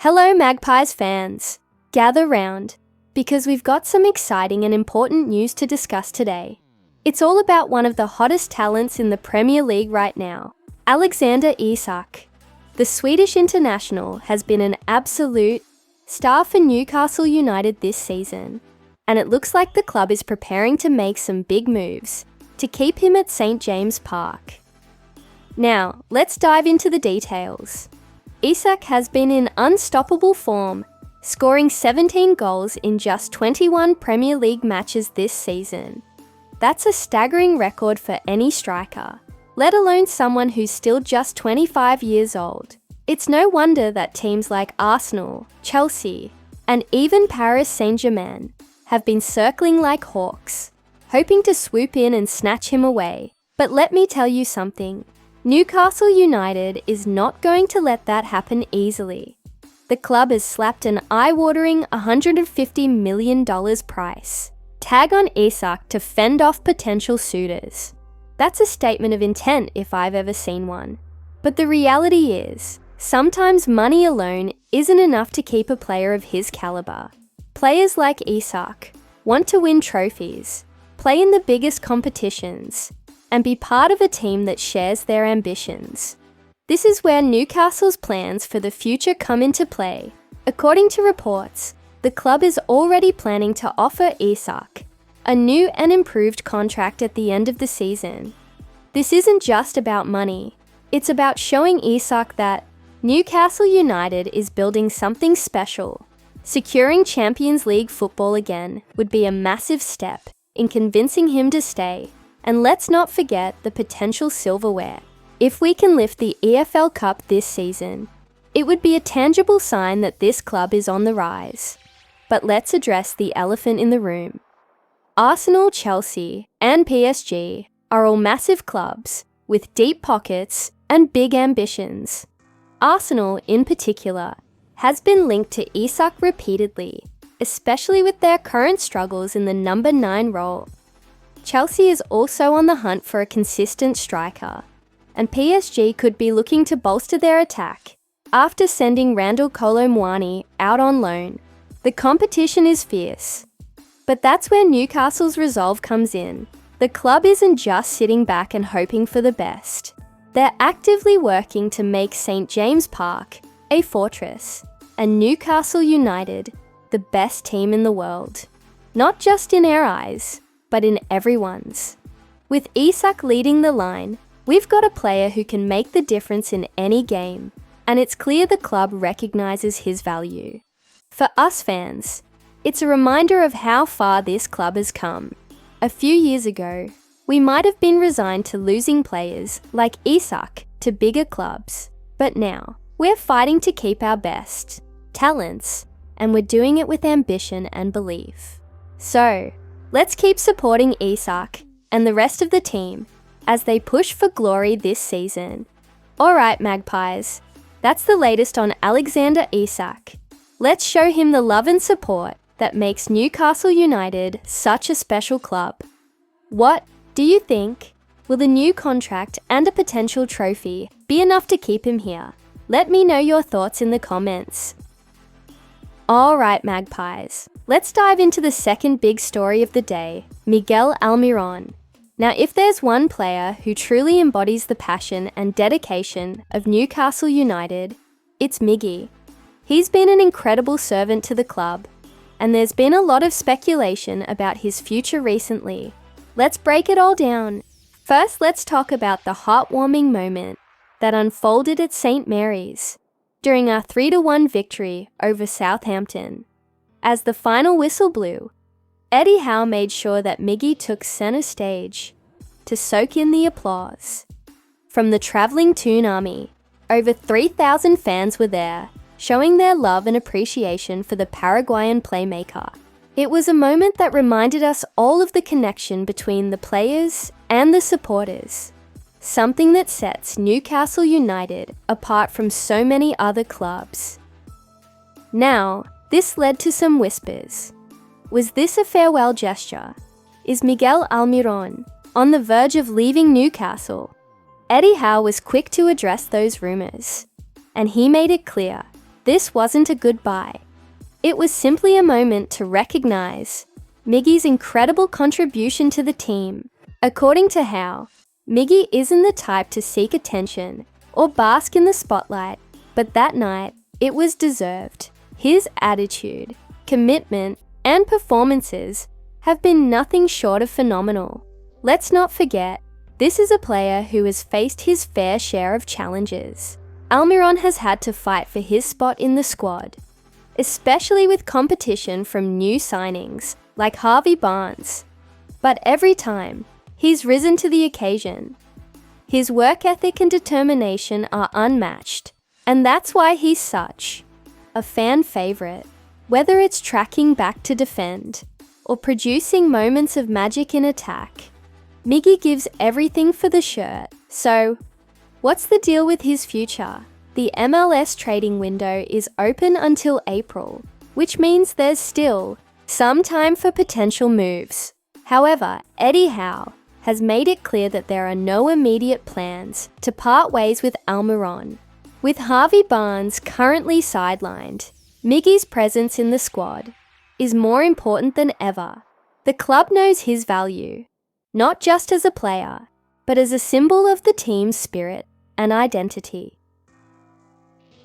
Hello Magpies fans! Gather round, because we've got some exciting and important news to discuss today. It's all about one of the hottest talents in the Premier League right now, Alexander Isak. The Swedish international has been an absolute star for Newcastle United this season, and it looks like the club is preparing to make some big moves to keep him at St James Park. Now, let's dive into the details. Isak has been in unstoppable form, scoring 17 goals in just 21 Premier League matches this season. That's a staggering record for any striker, let alone someone who's still just 25 years old. It's no wonder that teams like Arsenal, Chelsea, and even Paris Saint-Germain have been circling like hawks, hoping to swoop in and snatch him away. But let me tell you something. Newcastle United is not going to let that happen easily. The club has slapped an eye-watering $150 million price tag on Isak to fend off potential suitors. That's a statement of intent if I've ever seen one. But the reality is, sometimes money alone isn't enough to keep a player of his caliber. Players like Isak want to win trophies, play in the biggest competitions, and be part of a team that shares their ambitions. This is where Newcastle's plans for the future come into play. According to reports, the club is already planning to offer Isak a new and improved contract at the end of the season. This isn't just about money. It's about showing Isak that Newcastle United is building something special. Securing Champions League football again would be a massive step in convincing him to stay. And let's not forget the potential silverware. If we can lift the EFL Cup this season, it would be a tangible sign that this club is on the rise. But let's address the elephant in the room. Arsenal, Chelsea, and PSG are all massive clubs with deep pockets and big ambitions. Arsenal, in particular, has been linked to Isak repeatedly, especially with their current struggles in the number 9 role. Chelsea is also on the hunt for a consistent striker, and PSG could be looking to bolster their attack after sending Randall Kolo Muani out on loan. The competition is fierce, but that's where Newcastle's resolve comes in. The club isn't just sitting back and hoping for the best. They're actively working to make St James Park a fortress, and Newcastle United the best team in the world. Not just in our eyes, but in everyone's. With Isak leading the line, we've got a player who can make the difference in any game, and it's clear the club recognizes his value. For us fans, it's a reminder of how far this club has come. A few years ago, we might have been resigned to losing players like Isak to bigger clubs, but now we're fighting to keep our best talents, and we're doing it with ambition and belief. So, let's keep supporting Isak and the rest of the team as they push for glory this season. Alright Magpies, that's the latest on Alexander Isak. Let's show him the love and support that makes Newcastle United such a special club. What do you think? Will the new contract and a potential trophy be enough to keep him here? Let me know your thoughts in the comments. Alright Magpies, let's dive into the second big story of the day, Miguel Almirón. Now if there's one player who truly embodies the passion and dedication of Newcastle United, it's Miggy. He's been an incredible servant to the club, and there's been a lot of speculation about his future recently. Let's break it all down. First, let's talk about the heartwarming moment that unfolded at St Mary's during our 3-1 victory over Southampton. As the final whistle blew, Eddie Howe made sure that Miggy took centre stage to soak in the applause. From the travelling Toon Army, over 3,000 fans were there, showing their love and appreciation for the Paraguayan playmaker. It was a moment that reminded us all of the connection between the players and the supporters, something that sets Newcastle United apart from so many other clubs. Now, this led to some whispers. Was this a farewell gesture? Is Miguel Almirón on the verge of leaving Newcastle? Eddie Howe was quick to address those rumours, and he made it clear This wasn't a goodbye. It was simply a moment to recognize Miggy's incredible contribution to the team. According to Howe, Miggy isn't the type to seek attention or bask in the spotlight, but that night, it was deserved. His attitude, commitment, and performances have been nothing short of phenomenal. Let's not forget, this is a player who has faced his fair share of challenges. Almirón has had to fight for his spot in the squad, especially with competition from new signings like Harvey Barnes. But every time, he's risen to the occasion. His work ethic and determination are unmatched, and that's why he's such a fan favorite. Whether it's tracking back to defend or producing moments of magic in attack, Miggy gives everything for the shirt. So, what's the deal with his future? The MLS trading window is open until April, which means there's still some time for potential moves. However, Eddie Howe has made it clear that there are no immediate plans to part ways with Almirón. With Harvey Barnes currently sidelined, Miggy's presence in the squad is more important than ever. The club knows his value, not just as a player, but as a symbol of the team's spirit and identity.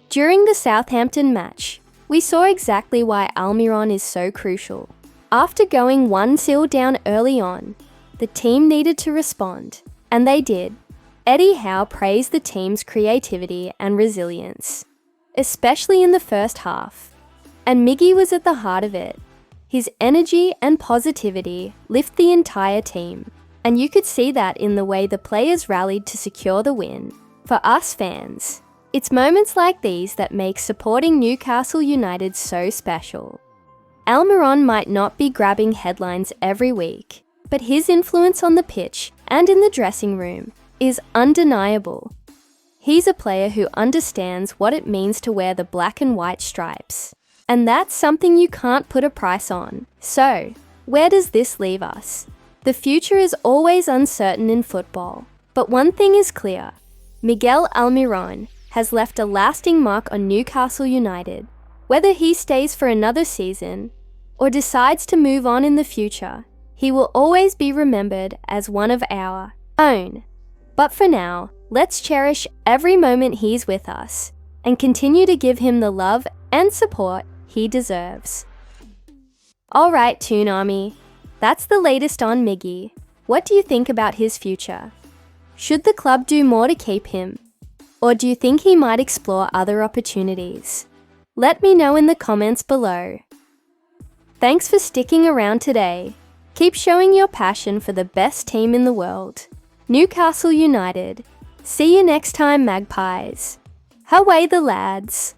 During the Southampton match, we saw exactly why Almirón is so crucial. After going 1-0 down early on, the team needed to respond, and they did. Eddie Howe praised the team's creativity and resilience, especially in the first half, and Miggy was at the heart of it. His energy and positivity lift the entire team, and you could see that in the way the players rallied to secure the win. For us fans, it's moments like these that make supporting Newcastle United so special. Almirón might not be grabbing headlines every week, but his influence on the pitch and in the dressing room is undeniable. He's a player who understands what it means to wear the black and white stripes, and that's something you can't put a price on. So, where does this leave us? The future is always uncertain in football, but one thing is clear: Miguel Almirón has left a lasting mark on Newcastle United. Whether he stays for another season or decides to move on in the future, he will always be remembered as one of our own. But for now, let's cherish every moment he's with us and continue to give him the love and support he deserves. Alright, Toon Army, that's the latest on Miggy. What do you think about his future? Should the club do more to keep him? Or do you think he might explore other opportunities? Let me know in the comments below. Thanks for sticking around today. Keep showing your passion for the best team in the world, Newcastle United. See you next time, Magpies. Away the lads!